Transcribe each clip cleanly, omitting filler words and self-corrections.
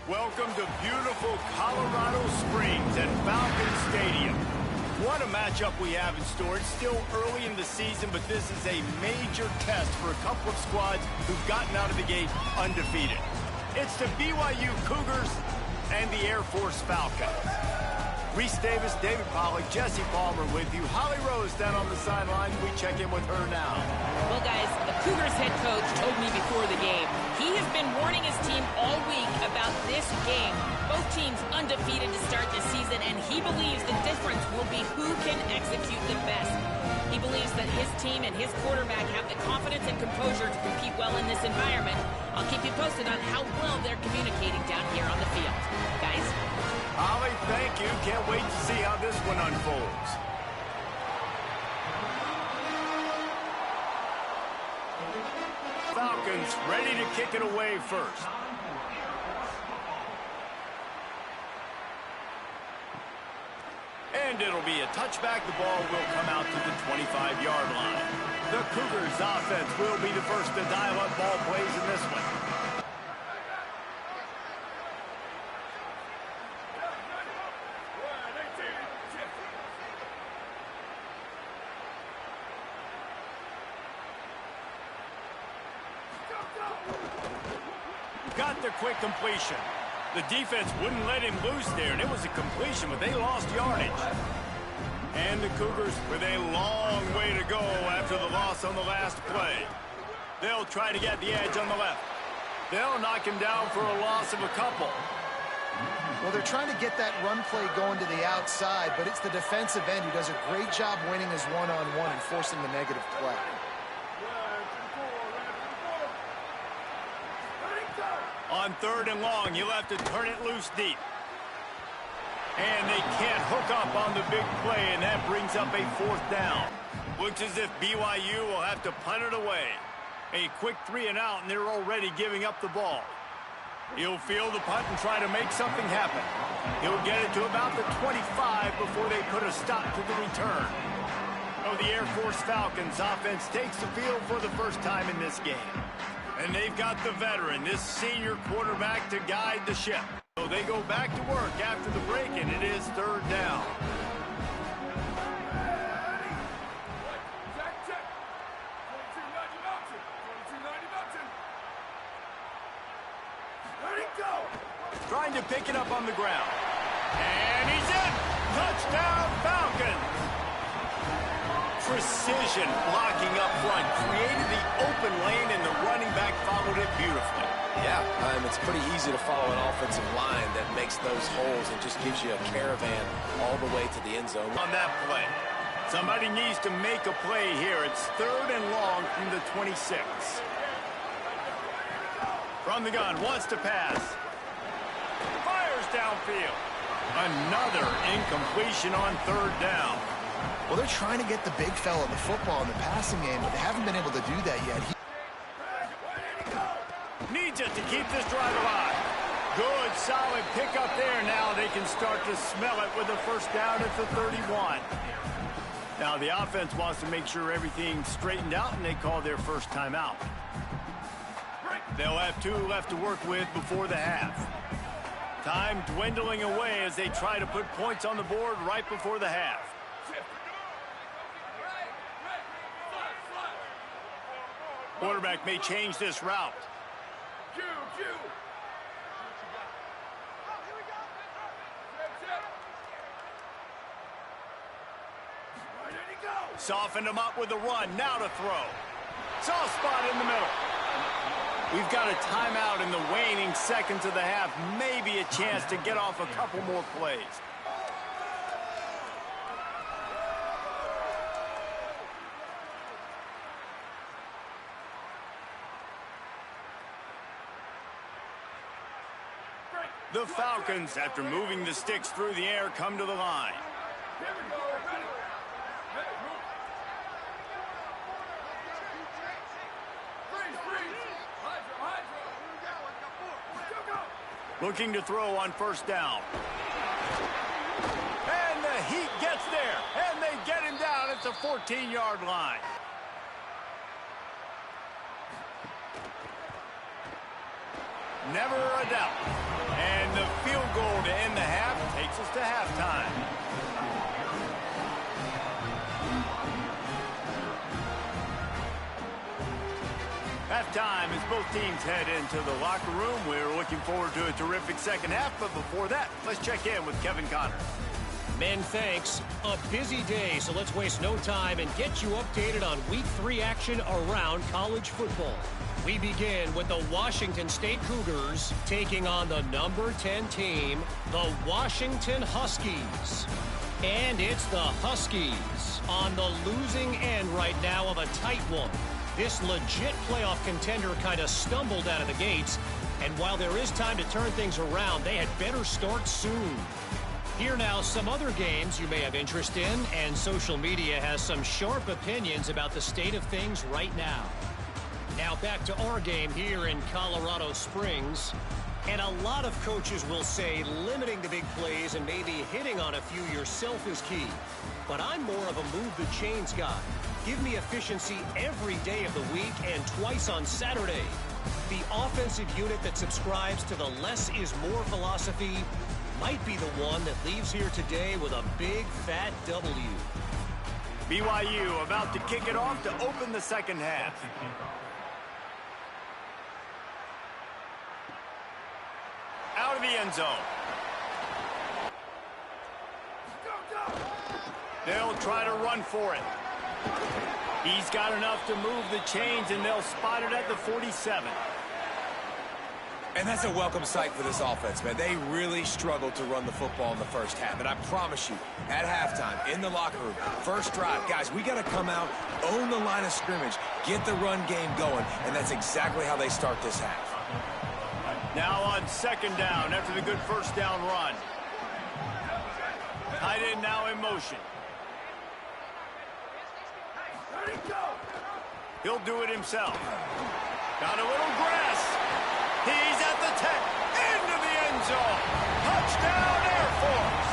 Welcome to beautiful Colorado Springs and Falcon Stadium. What a matchup we have in store. It's still early in the season, but this is a major test for a couple of squads who've gotten out of the gate undefeated. It's the BYU Cougars and the Air Force Falcons. Reese Davis, David Pollack, Jesse Palmer with you. Holly Rose down on the sidelines. We check in with her now. Well, guys, the Cougars head coach told me before the game he has been warning his team all week about this game. Both teams undefeated to start this season, and he believes the difference will be who can execute the best. He believes that his team and his quarterback have the confidence and composure to compete well in this environment. I'll keep you posted on how well they're communicating down here on the field. Guys? Holly, thank you. Can't wait to see how this one unfolds. Falcons ready to kick it away first. And it'll be a touchback. The ball will come out to the 25-yard line. The Cougars offense will be the first to dial up ball plays in this one. Got the quick completion. The defense wouldn't let him loose there, and it was a completion, but they lost yardage. And the Cougars with a long way to go after the loss on the last play. They'll try to get the edge on the left. They'll knock him down for a loss of a couple. Well, they're trying to get that run play going to the outside, but it's the defensive end who does a great job winning his one-on-one and forcing the negative play. On 3rd and long, you'll have to turn it loose deep. And they can't hook up on the big play, and that brings up a 4th down. Looks as if BYU will have to punt it away. A quick 3 and out, and they're already giving up the ball. He'll field the punt and try to make something happen. He'll get it to about the 25 before they put a stop to the return. So the Air Force Falcons offense takes the field for the first time in this game. And they've got the veteran, this senior quarterback, to guide the ship. So they go back to work after the break, and it is 3rd down. Trying to pick it up on the ground. And he's in! Touchdown, Falcons! Precision blocking up front created the open lane, and the running back followed it beautifully. Yeah, it's pretty easy to follow an offensive line that makes those holes and just gives you a caravan all the way to the end zone. On that play, somebody needs to make a play here. It's 3rd and long from the 26. From the gun, wants to pass. Fires downfield. Another incompletion on 3rd down. Well, they're trying to get the big fella the football in the passing game, but they haven't been able to do that yet. Needs it to keep this drive alive. Good, solid pickup there. Now they can start to smell it with a 1st down at the 31. Now the offense wants to make sure everything's straightened out, and they call their first timeout. They'll have 2 left to work with before the half. Time dwindling away as they try to put points on the board right before the half. Quarterback may change this route. Softened him up with a run. Now to throw. Soft spot in the middle. We've got a timeout in the waning seconds of the half. Maybe a chance to get off a couple more plays. The Falcons, after moving the sticks through the air, come to the line. Looking to throw on 1st down. And the heat gets there, and they get him down at the 14-yard line. never a doubt. And the field goal to end the half takes us to halftime. Halftime as both teams head into the locker room. We're looking forward to a terrific second half, but before that, let's check in with Kevin Connor. Men, thanks. A busy day, so let's waste no time and get you updated on Week 3 action around college football. We begin with the Washington State Cougars taking on the number 10 team, the Washington Huskies. And it's the Huskies on the losing end right now of a tight one. This legit playoff contender kind of stumbled out of the gates, and while there is time to turn things around, they had better start soon. Here now, some other games you may have interest in, and social media has some sharp opinions about the state of things right now. Now back to our game here in Colorado Springs. And a lot of coaches will say limiting the big plays and maybe hitting on a few yourself is key. But I'm more of a move the chains guy. Give me efficiency every day of the week and twice on Saturday. The offensive unit that subscribes to the less is more philosophy might be the one that leaves here today with a big fat W. BYU about to kick it off to open the second half. Out of the end zone. They'll try to run for it. He's got enough to move the chains, and they'll spot it at the 47. And that's a welcome sight for this offense, man. They really struggled to run the football in the first half. And I promise you, at halftime, in the locker room, first drive, guys, we got to come out, own the line of scrimmage, get the run game going, and that's exactly how they start this half. Now on second down after the good first down run. Tight end now in motion. He'll do it himself. Got a little grass. He's at the 10. Into the end zone. Touchdown, Air Force.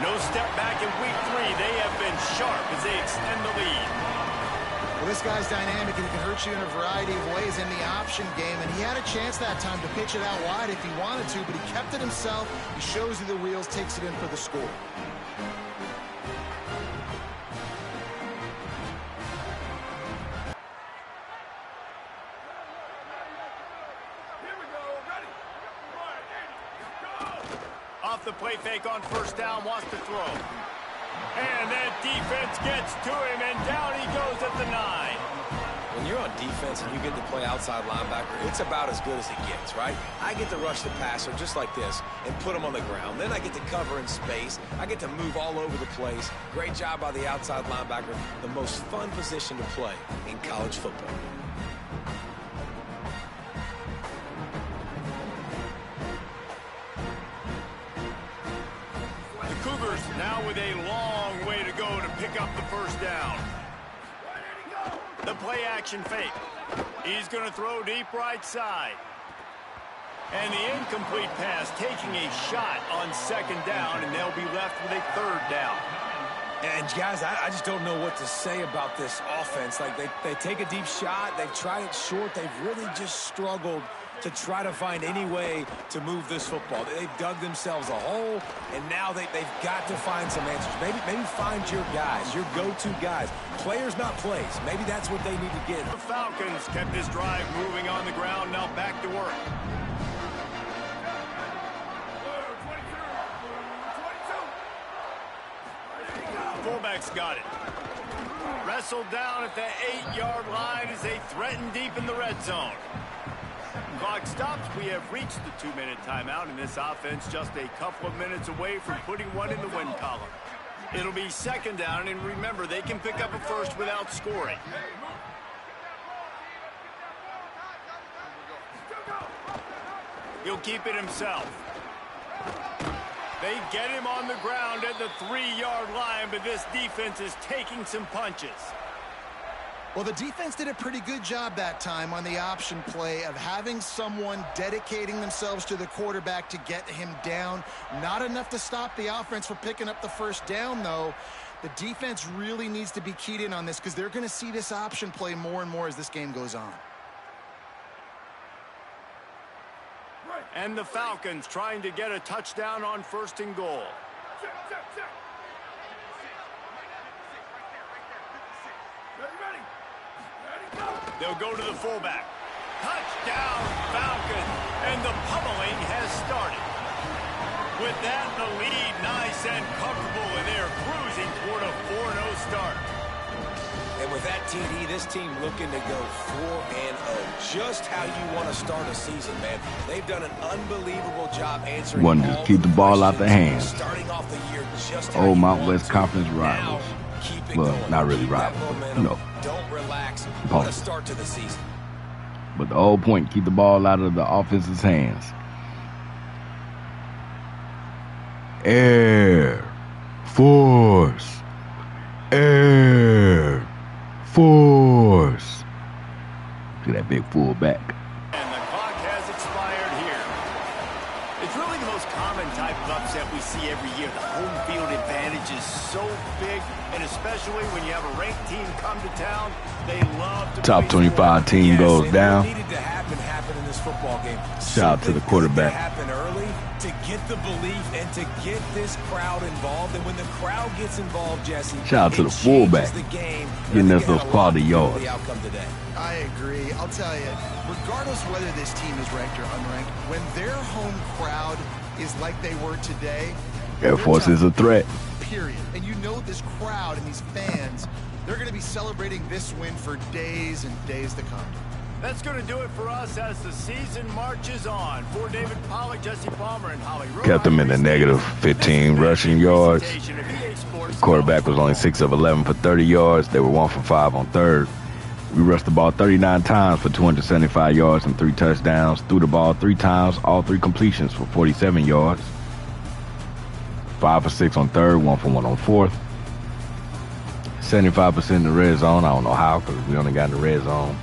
No step back in week 3. They have been sharp as they extend the lead. Well, this guy's dynamic, and he can hurt you in a variety of ways in the option game, and he had a chance that time to pitch it out wide if he wanted to, but he kept it himself. He shows you the wheels, takes it in for the score. Off the play fake on first down, wants to throw. And that defense gets to him, and down he goes at the 9. When you're on defense and you get to play outside linebacker, it's about as good as it gets, right? I get to rush the passer just like this and put him on the ground. Then I get to cover in space. I get to move all over the place. Great job by the outside linebacker. The most fun position to play in college football. Cougars now with a long way to go to pick up the first down. The play action fake. He's going to throw deep right side. And the incomplete pass taking a shot on second down, and they'll be left with a third down. And guys, I just don't know what to say about this offense. Like they take a deep shot, they've tried it short, they've really just struggled to try to find any way to move this football. They've dug themselves a hole, and now they've got to find some answers. Maybe find your guys, your go-to guys. Players, not plays. Maybe that's what they need to get. The Falcons kept this drive moving on the ground, now back to work. Fullback's got it. Wrestled down at the 8-yard line as they threaten deep in the red zone. Clock stops. We have reached the 2-minute timeout, and this offense just a couple of minutes away from putting one in the win column. It'll be second down, and remember, they can pick up a first without scoring. He'll keep it himself. They get him on the ground at the 3-yard line, but this defense is taking some punches. Well, the defense did a pretty good job that time on the option play of having someone dedicating themselves to the quarterback to get him down. Not enough to stop the offense from picking up the first down, though. The defense really needs to be keyed in on this because they're going to see this option play more and more as this game goes on. And the Falcons trying to get a touchdown on 1st and goal. They'll go to the fullback. Touchdown, Falcons. And the pummeling has started. With that, the lead nice and comfortable, and they're cruising toward a 4-0 start. And with that TD, this team looking to go 4-0. Just how you want to start a season, man. They've done an unbelievable job answering One, just keep the ball out the hands. Starting off the year just Old Mount West Conference rivals. Well, not really rivals, you know. Don't relax. What a start to the season. But the whole point, keep the ball out of the offense's hands. Air Force. Air Force. Look at that big fullback. And the clock has expired here. It's really the most common type of upset we see every year. The home field advantage is so big, and especially when you have a ranked team come to town, they love to Top 25 team goes down. Needed to happen in this football game. Shout out to the quarterback. Happen early to get the belief and to get this crowd involved. And when the crowd gets involved, Jesse, shout out to the fullback, getting us those quality yards. I agree. I'll tell you, regardless whether this team is ranked or unranked, when their home crowd is like they were today, Air Force is a threat. Period. And you know this crowd and these fans, they're going to be celebrating this win for days and days to come. That's going to do it for us as the season marches on. For David Pollack, Jesse Palmer, and Holly Rowe. Kept them in the negative 15 rushing yards. The quarterback was only 6 of 11 for 30 yards. They were 1 for 5 on third. We rushed the ball 39 times for 275 yards and 3 touchdowns. Threw the ball 3 times, all 3 completions for 47 yards. 5 for 6 on third, 1 for 1 on fourth. 75% in the red zone. I don't know how, because we only got in the red zone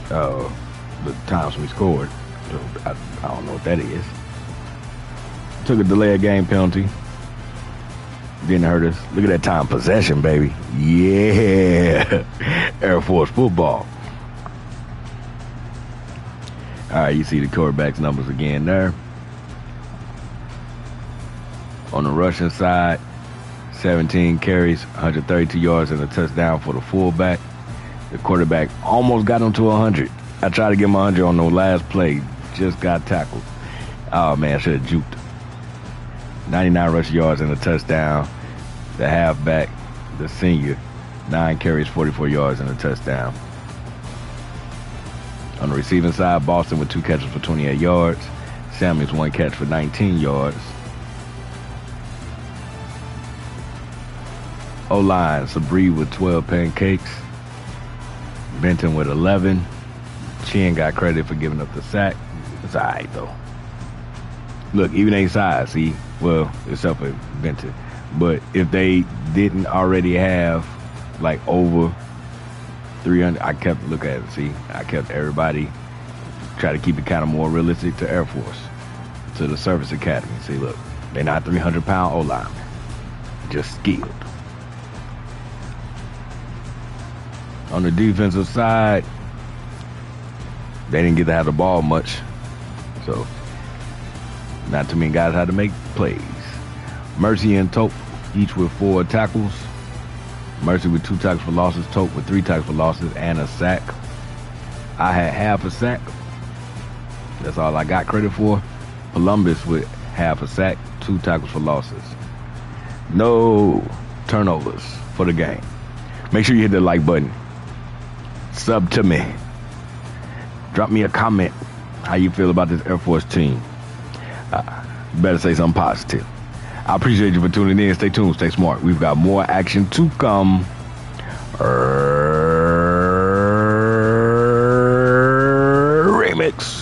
the times we scored. So I don't know what that is. Took a delay of game penalty. Didn't hurt us. Look at that time possession, baby. Yeah. Air Force football. All right, you see the quarterback's numbers again there. On the rushing side, 17 carries, 132 yards, and a touchdown for the fullback. The quarterback almost got him to 100. I tried to get him 100 on the last play. Just got tackled. Oh, man, I should have juked. 99 rush yards and a touchdown. The halfback, the senior, 9 carries, 44 yards, and a touchdown. On the receiving side, Boston with 2 catches for 28 yards. Samuels 1 catch for 19 yards. O-line, Sabri with 12 pancakes. Benton with 11. Chin got credit for giving up the sack. It's all right, though. Look, even ain't size, see? Well, except for Benton. But if they didn't already have, like, over 300, I kept, look at it, see? I kept everybody, try to keep it kind of more realistic to Air Force, to the Service Academy. See, look, they're not 300-pound O-linemen. Just skilled. On the defensive side, they didn't get to have the ball much. So, not too many guys had to make plays. Mercy and Tope, each with 4 tackles. Mercy with 2 tackles for losses. Tope with 3 tackles for losses and a sack. I had half a sack. That's all I got credit for. Columbus with half a sack, 2 tackles for losses. No turnovers for the game. Make sure you hit the like button. Sub to me. Drop me a comment. How you feel about this Air Force team? Better say something positive. I appreciate you for tuning in. Stay tuned. Stay smart. We've got more action to come. Remix.